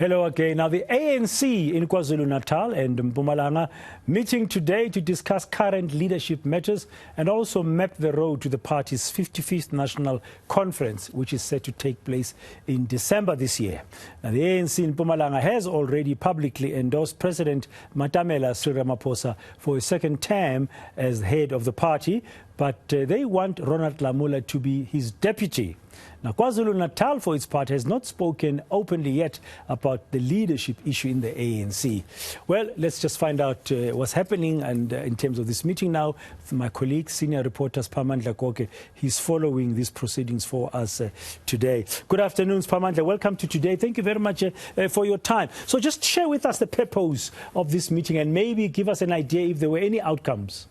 Hello again. Now, the ANC in KwaZulu-Natal and Mpumalanga meeting today to discuss current leadership matters and also map the road to the party's 55th National Conference, which is set to take place in December this year. Now, the ANC in Mpumalanga has already publicly endorsed President Matamela Sri Ramaphosa for a second term as head of the party, but they want Ronald Lamola to be his deputy. Now, KwaZulu-Natal, for its part, has not spoken openly yet about the leadership issue in the ANC. Well, let's just find out what's happening and in terms of this meeting now. My colleague, senior reporter Siphamandla Goge, he's following these proceedings for us today. Good afternoon, Siphamandla. Welcome to today. Thank you very much for your time. So just share with us the purpose of this meeting and maybe give us an idea if there were any outcomes.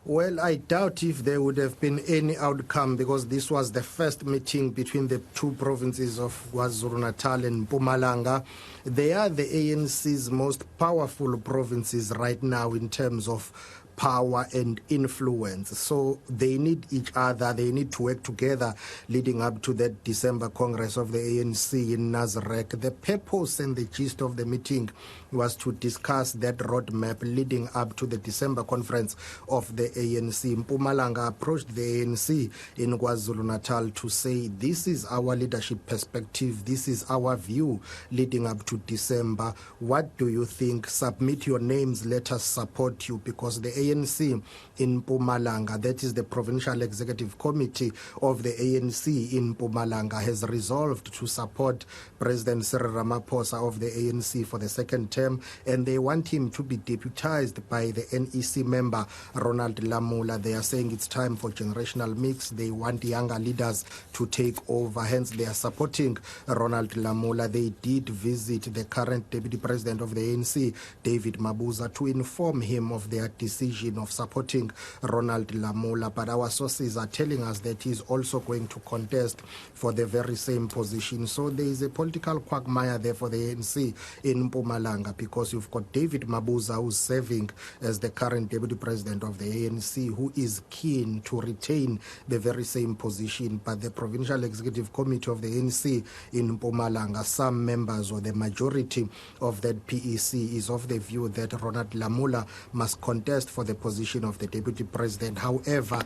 Well, I doubt if there would have been any outcome because this was the first meeting between the two provinces of KwaZulu-Natal and Mpumalanga. They are the ANC's most powerful provinces right now in terms of power and influence. So they need each other. They need to work together leading up to that December Congress of the ANC in Nazareth. The purpose and the gist of the meeting was to discuss that roadmap leading up to the December conference of the ANC. Mpumalanga approached the ANC in KwaZulu-Natal to say, this is our leadership perspective. This is our view leading up to December. What do you think? Submit your names. Let us support you, because the ANC in Mpumalanga, that is the Provincial Executive Committee of the ANC in Mpumalanga, has resolved to support President Cyril Ramaphosa of the ANC for the second term, and they want him to be deputized by the NEC member Ronald Lamola. They are saying it's time for generational mix. They want younger leaders to take over, hence they are supporting Ronald Lamola. They did visit the current deputy president of the ANC, David Mabuza, to inform him of their decision of supporting Ronald Lamola, but our sources are telling us that he's also going to contest for the very same position. So there is a political quagmire there for the ANC in Mpumalanga, because you've got David Mabuza, who's serving as the current deputy president of the ANC, who is keen to retain the very same position, but the Provincial Executive Committee of the ANC in Mpumalanga, some members or the majority of that PEC is of the view that Ronald Lamola must contest for the position of the deputy president. However,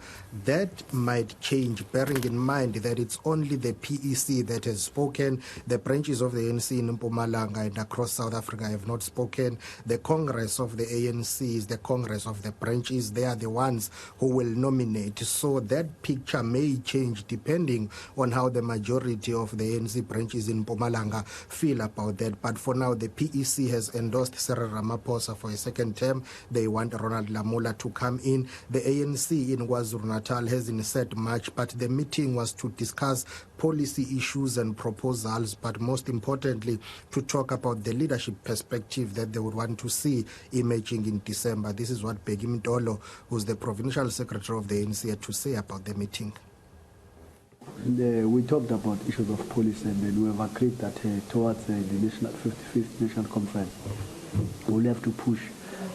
that might change, bearing in mind that it's only the PEC that has spoken. The branches of the ANC in Mpumalanga and across South Africa have not spoken. The Congress of the ANC is the Congress of the branches. They are the ones who will nominate. So that picture may change depending on how the majority of the ANC branches in Mpumalanga feel about that. But for now, the PEC has endorsed Cyril Ramaphosa for a second term. They want Ronald Lamola to come in. The ANC in KwaZulu-Natal hasn't said much, but the meeting was to discuss policy issues and proposals, but most importantly, to talk about the leadership perspective that they would want to see emerging in December. This is what Bheki Mtolo, who's the provincial secretary of the ANC, had to say about the meeting. And, we talked about issues of policy, and then we have agreed that towards the 55th National Conference, we'll have to push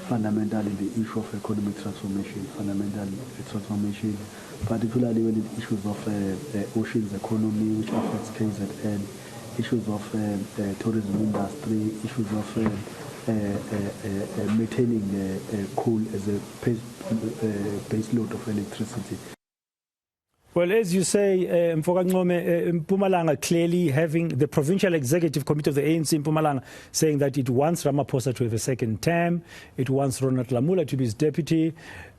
fundamentally the issue of economic transformation, particularly when it issues of oceans economy, which affects KZN, issues of tourism industry, issues of maintaining coal as a base load of electricity. Well, as you say, Mpumalanga clearly having the Provincial Executive Committee of the ANC in Mpumalanga saying that it wants Ramaphosa to have a second term, it wants Ronald Lamola to be his deputy.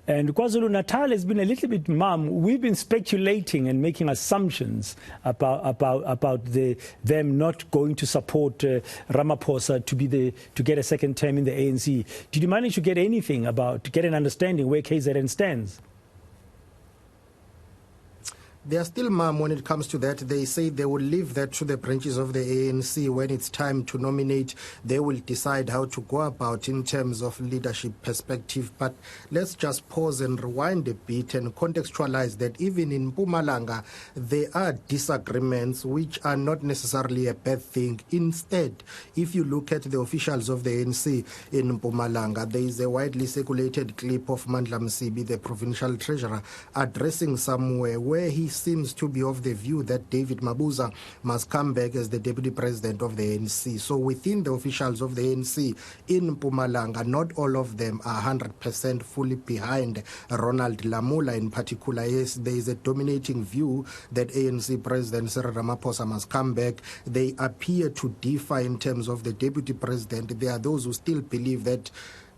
And KwaZulu-Natal has been a little bit mum. We've been speculating and making assumptions about them not going to support Ramaphosa to get a second term in the ANC. Did you manage to get anything to get an understanding where KZN stands? They are still mum when it comes to that. They say they will leave that to the branches of the ANC. When it's time to nominate, they will decide how to go about in terms of leadership perspective. But let's just pause and rewind a bit and contextualize that even in Mpumalanga, there are disagreements which are not necessarily a bad thing. Instead, if you look at the officials of the ANC in Mpumalanga, there is a widely circulated clip of Mandla Msibi, the provincial treasurer, addressing somewhere where he seems to be of the view that David Mabuza must come back as the deputy president of the ANC. So within the officials of the ANC in Mpumalanga, not all of them are 100% fully behind Ronald Lamola in particular. Yes, there is a dominating view that ANC President Cyril Ramaphosa must come back. They appear to differ in terms of the deputy president. There are those who still believe that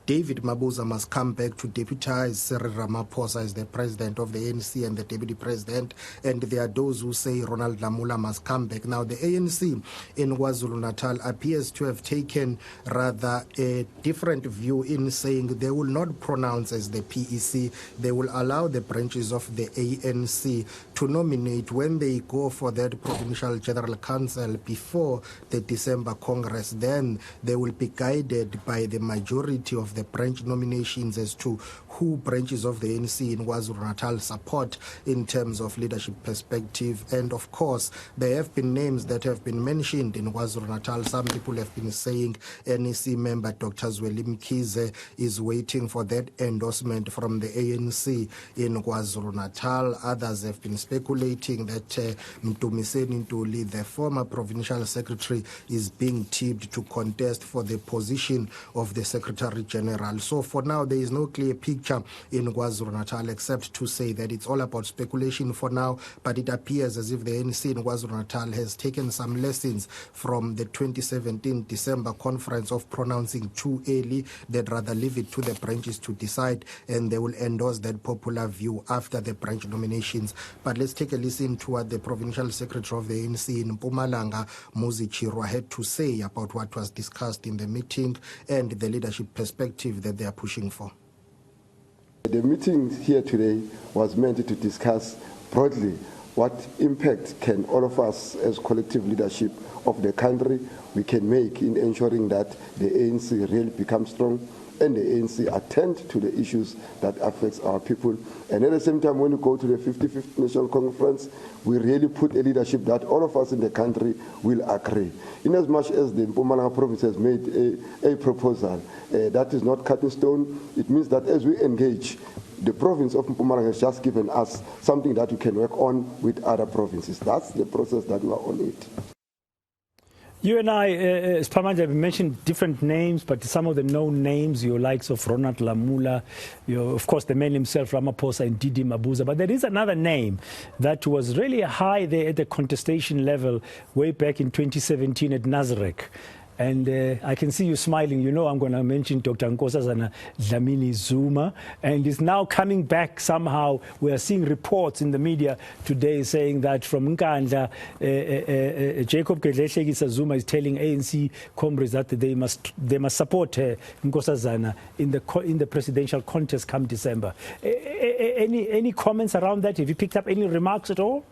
David Mabuza must come back to deputize Cyril Ramaphosa as the president of the ANC and the deputy president. And there are those who say Ronald Lamola must come back. Now, the ANC in KwaZulu-Natal appears to have taken rather a different view in saying they will not pronounce as the PEC. They will allow the branches of the ANC to nominate when they go for that Provincial General Council before the December Congress. Then they will be guided by the majority of the branch nominations as to who branches of the ANC in KwaZulu-Natal support in terms of leadership perspective. And of course, there have been names that have been mentioned in KwaZulu-Natal. Some people have been saying NEC member Dr. Mkize is waiting for that endorsement from the ANC in KwaZulu-Natal. Others have been speculating that Mtumiseni Ntuli, the former provincial secretary, is being tipped to contest for the position of the Secretary General. So for now, there is no clear picture in KwaZulu-Natal except to say that it's all about speculation for now, but it appears as if the ANC in KwaZulu-Natal has taken some lessons from the 2017 December conference of pronouncing too early. They'd rather leave it to the branches to decide, and they will endorse that popular view after the branch nominations. But let's take a listen to what the Provincial Secretary of the ANC in Mpumalanga, Muzi Chirwa, had to say about what was discussed in the meeting and the leadership perspective that they are pushing for. The meeting here today was meant to discuss broadly what impact can all of us as collective leadership of the country we can make in ensuring that the ANC really becomes strong and the ANC attend to the issues that affects our people. And at the same time, when we go to the 55th National Conference, we really put a leadership that all of us in the country will agree. In as much as the Mpumalanga province has made a proposal that is not cut in stone, it means that as we engage, the province of Mpumalanga has just given us something that we can work on with other provinces. That's the process that we are on it. You and I, Siphamandla, have mentioned different names, but some of the known names, your likes of Ronald Lamola, of course, the man himself, Ramaphosa, and Didi Mabuza. But there is another name that was really high there at the contestation level way back in 2017 at Nazareth. And I can see you smiling. You know I'm going to mention Dr. Nkosazana Dlamini Zuma. And it's now coming back somehow. We are seeing reports in the media today saying that from Nkandla, Jacob Gedlehlekisa Zuma is telling ANC comrades that they must support Nkosazana in the presidential contest come December. Any comments around that? Have you picked up any remarks at all?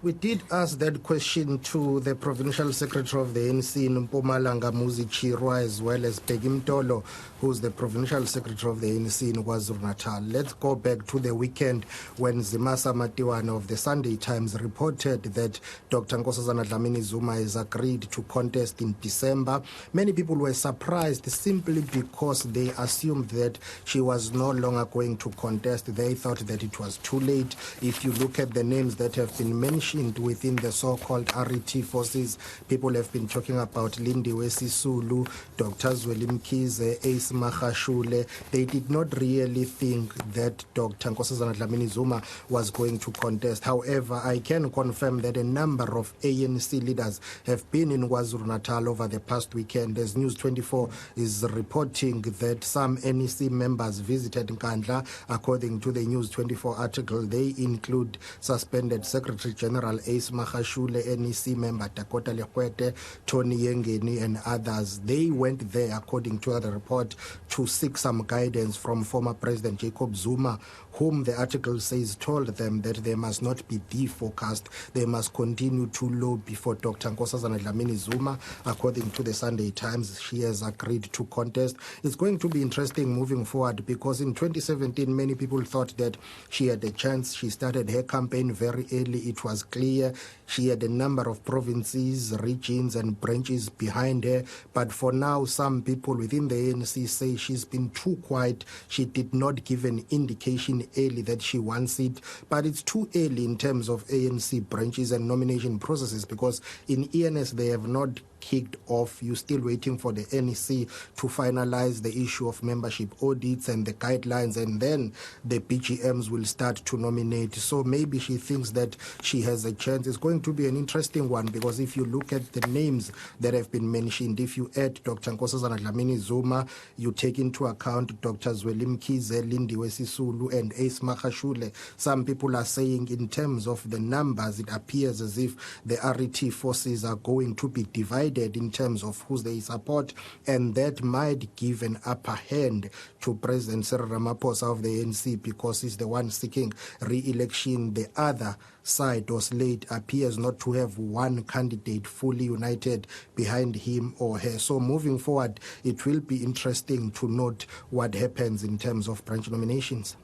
We did ask that question to the Provincial Secretary of the ANC in Mpumalanga, Muzi Chirwa, as well as Peggy Mtolo, who's the Provincial Secretary of the ANC in KwaZulu-Natal. Let's go back to the weekend when Zimasa Matiwana of the Sunday Times reported that Dr. Nkosazana Dlamini Zuma has agreed to contest in December. Many people were surprised simply because they assumed that she was no longer going to contest. They thought that it was too late. If you look at the names that have been mentioned within the so-called RET forces, people have been talking about Lindiwe Sisulu, Dr. Mkize, Ace Mahashule. They did not really think that Dr. Nkosazana Dlamini Zuma was going to contest. However, I can confirm that a number of ANC leaders have been in KwaZulu-Natal over the past weekend. As News 24 is reporting that some NEC members visited Nkandla. According to the News 24 article, they include suspended Secretary General Ace Mahashule, NEC member Dakota Lekwete, Tony Yengeni, and others. They went there, according to the report, to seek some guidance from former President Jacob Zuma, whom the article says told them that they must not be defocused. They must continue to lobby for Dr. Nkosazana Dlamini Zuma. According to the Sunday Times, she has agreed to contest. It's going to be interesting moving forward because in 2017, many people thought that she had a chance. She started her campaign very early. It was clear. She had a number of provinces, regions and branches behind her. But for now, some people within the ANC say she's been too quiet. She did not give an indication early that she wants it. But it's too early in terms of ANC branches and nomination processes, because in ENS they have not kicked off. You're still waiting for the NEC to finalize the issue of membership audits and the guidelines, and then the BGMs will start to nominate. So maybe she thinks that she has a chance. It's going to be an interesting one, because if you look at the names that have been mentioned, if you add Dr. Nkosazana Dlamini Zuma, you take into account Dr. Zwelim Kize, Lindiwe Sisulu and Ace Makashule, some people are saying in terms of the numbers, it appears as if the RET forces are going to be divided in terms of who they support, and that might give an upper hand to President Cyril Ramaphosa of the ANC, because he's the one seeking re-election. The other side or slate appears not to have one candidate fully united behind him or her. So moving forward, it will be interesting to note what happens in terms of branch nominations.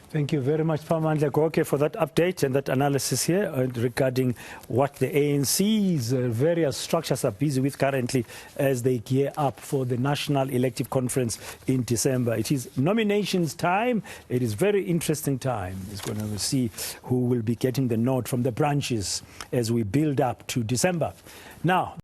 Thank you very much, Siphamandla Goge, for that update and that analysis here regarding what the ANC's various structures are busy with currently as they gear up for the National Elective Conference in December. It is nominations time. It is very interesting time. It's going to see who will be getting the nod from the branches as we build up to December. Now,